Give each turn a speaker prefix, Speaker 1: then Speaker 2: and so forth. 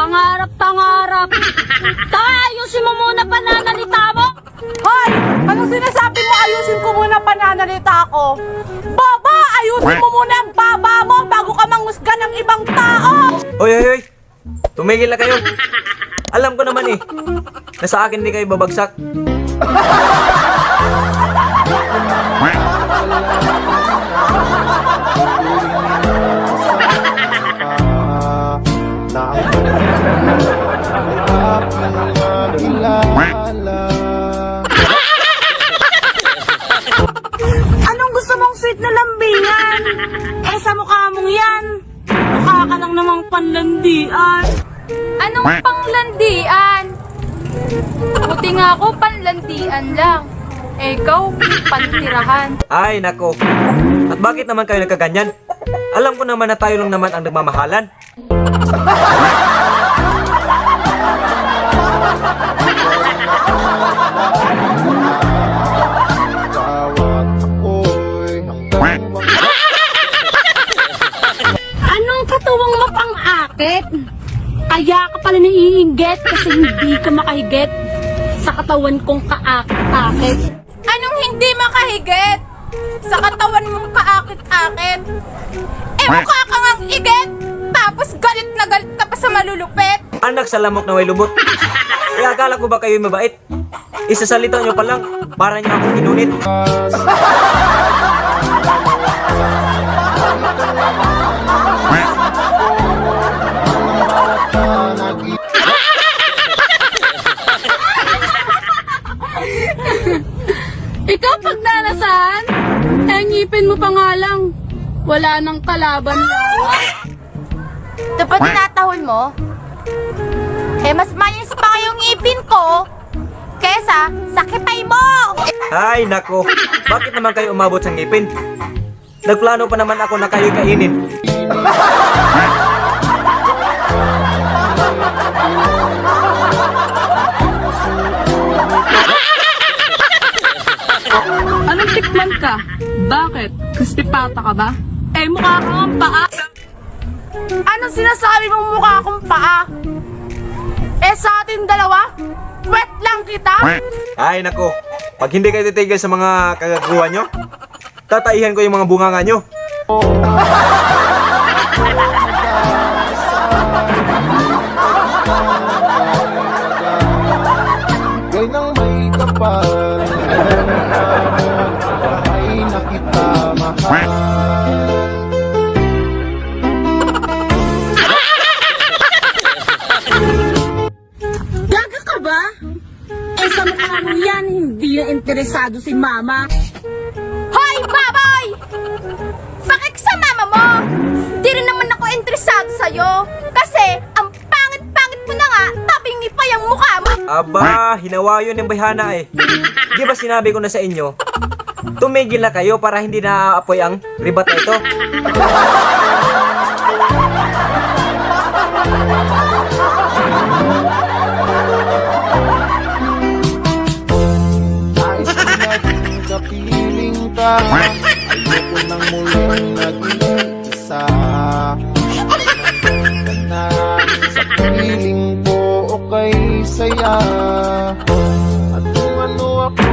Speaker 1: Pangarap. Ayusin mo muna pananalita mo.
Speaker 2: Hoy! Anong sinasabi mo ayusin ko muna pananalita ko? Baba! Ayusin mo muna ang baba mo bago ka mangusga ng ibang tao!
Speaker 3: Hoy! Tumigil na kayo. Alam ko naman eh, na sa akin hindi kayo babagsak.
Speaker 1: Anong gusto mong sweet na lambingan? Eh sa mukha mong yan, mukha ka lang namang panlandian.
Speaker 4: Anong panglandian? Buti nga ako panlandian lang. Eh, ikaw, pantirahan.
Speaker 3: Ay, nako. At bakit naman kayo nagkaganyan? Alam ko naman na tayo lang naman ang nagmamahalan.
Speaker 1: Anong katuwang mapang-akit? Kaya ka pala naiinggit kasi hindi ka makahigit sa katawan kong kaakit-akit.
Speaker 4: Anong hindi makahigit? Sa katawan mong kaakit-akit. Eh, mukha ka ngang igit. Tapos galit na galit ka pa sa malulupit.
Speaker 3: Anak sa lamok na may lubot. Kaya akala ko ba kayo'y mabait? Isasalita nyo pa lang, para nyo akong inunit.
Speaker 1: Ikaw pag nalasan, eh ngipin mo pa nga lang. Wala nang kalaban lang.
Speaker 4: Ito pa tinatahol mo? Eh, mas mayos pa yung ngipin ko kesa sa kipay mo.
Speaker 3: Ay, nako. Bakit naman kayo umabot sa ngipin? Nagplano pa naman ako na kayo'y kainin.
Speaker 1: Anong tikman ka? Bakit? Kaspipata ka ba? Eh mukha ka ang paa.
Speaker 2: Anong sinasabi mong mukha akong paa? Eh sa atin dalawa, wet lang kita!
Speaker 3: Ay, nako. Pag hindi kayo titigil sa mga kagagawa nyo, tataihan ko yung mga bunganga nyo.
Speaker 5: Ika'y nang may kapal, ay nakita mahal.
Speaker 1: Gaga ka ba? Eh sa mukha mo yan, hindi na interesado si mama.
Speaker 4: Hoy, baboy! Bakit sa mama mo? Di rin naman ako interesado sa'yo. Kasi, ang pangit-pangit mo na nga, tabingi pa yung mukha mo.
Speaker 3: Aba, hinawa yun yung bayhana eh. Di ba sinabi ko na sa inyo, tumigil na kayo para hindi naaapoy ang ribat na ito.
Speaker 5: Nais ko naging kapiling ka, ayoko nang muling nag-isa. Ka na sa piling ko, okay saya. At kung ano ako